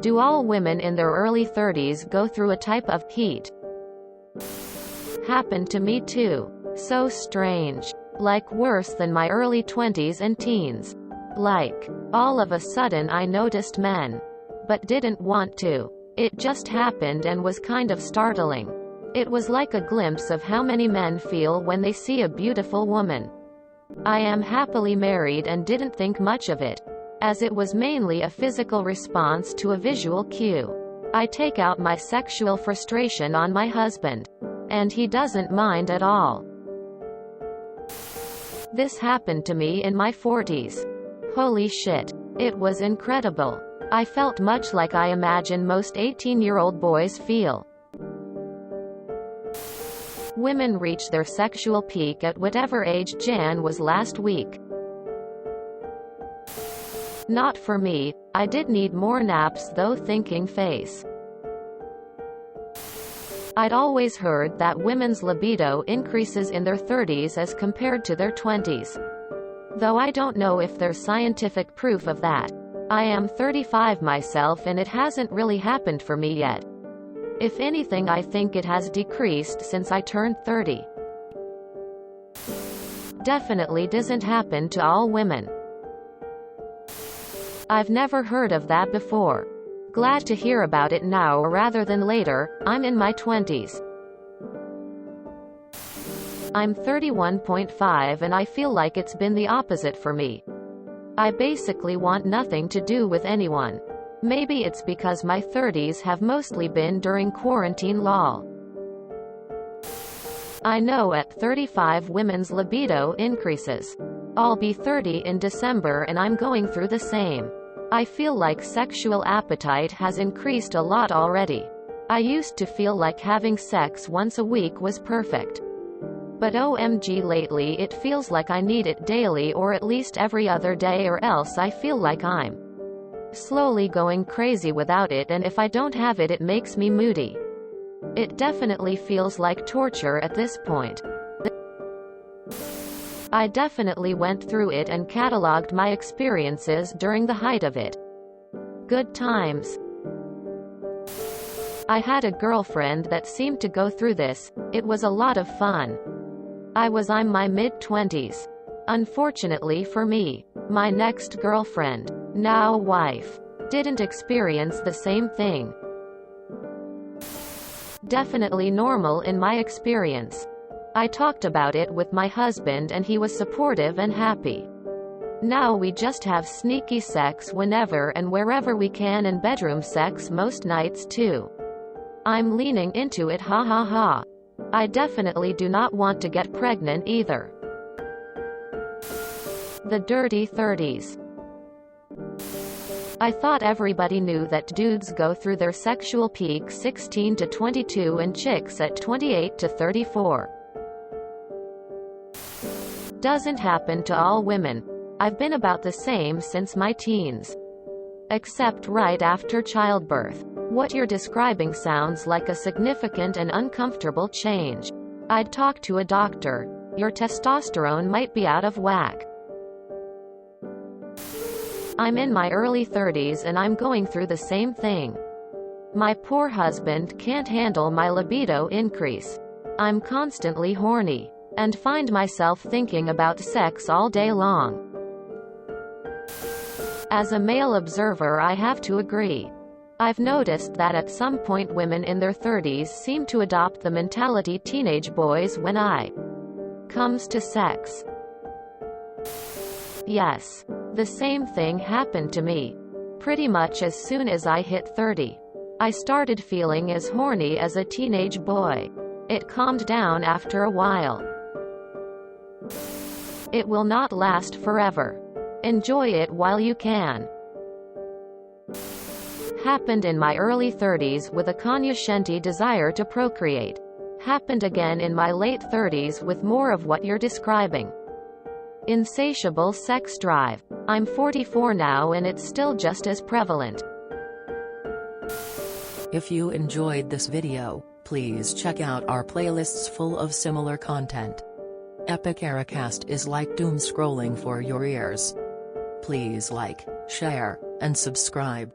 Do all women in their early 30s go through a type of heat? Happened to me too. So strange. Like worse than my early 20s and teens. Like, all of a sudden I noticed men. But didn't want to. It just happened and was kind of startling. It was like a glimpse of how many men feel when they see a beautiful woman. I am happily married and didn't think much of it, as it was mainly a physical response to a visual cue. I take out my sexual frustration on my husband. And he doesn't mind at all. This happened to me in my 40s. Holy shit. It was incredible. I felt much like I imagine most 18-year-old boys feel. Women reach their sexual peak at whatever age Jan was last week. Not for me. I did need more naps though. Thinking face. I'd always heard that women's libido increases in their 30s as compared to their 20s. Though I don't know if there's scientific proof of that. I am 35 myself and it hasn't really happened for me yet. If anything, I think it has decreased since I turned 30. Definitely doesn't happen to all women. I've never heard of that before. Glad to hear about it now rather than later. I'm in my 20s. I'm 31.5 and I feel like it's been the opposite for me. I basically want nothing to do with anyone. Maybe it's because my 30s have mostly been during quarantine lol. I know at 35 women's libido increases. I'll be 30 in December and I'm going through the same. I feel like sexual appetite has increased a lot already. I used to feel like having sex once a week was perfect. But OMG, lately it feels like I need it daily or at least every other day, or else I feel like I'm slowly going crazy without it, and if I don't have it, it makes me moody. It definitely feels like torture at this point. I definitely went through it and cataloged my experiences during the height of it. Good times. I had a girlfriend that seemed to go through this. It was a lot of fun. I'm my mid-20s. Unfortunately for me, my next girlfriend, now wife, didn't experience the same thing. Definitely normal in my experience. I talked about it with my husband and he was supportive and happy. Now we just have sneaky sex whenever and wherever we can, and bedroom sex most nights too. I'm leaning into it, ha ha ha. I definitely do not want to get pregnant either. The dirty 30s. I thought everybody knew that dudes go through their sexual peak 16 to 22 and chicks at 28 to 34. Doesn't happen to all women. I've been about the same since my teens. Except right after childbirth. What you're describing sounds like a significant and uncomfortable change. I'd talk to a doctor. Your testosterone might be out of whack. I'm in my early 30s and I'm going through the same thing. My poor husband can't handle my libido increase. I'm constantly horny. And find myself thinking about sex all day long. As a male observer, I have to agree. I've noticed that at some point women in their 30s seem to adopt the mentality teenage boys when it comes to sex. Yes. The same thing happened to me. Pretty much as soon as I hit 30. I started feeling as horny as a teenage boy. It calmed down after a while. It will not last forever. Enjoy it while you can. Happened in my early 30s with a cognoscente desire to procreate. Happened again in my late 30s with more of what you're describing. Insatiable sex drive. I'm 44 now and it's still just as prevalent. If you enjoyed this video, please check out our playlists full of similar content. TooAfraidToAsk is like doom scrolling for your ears. Please like, share, and subscribe.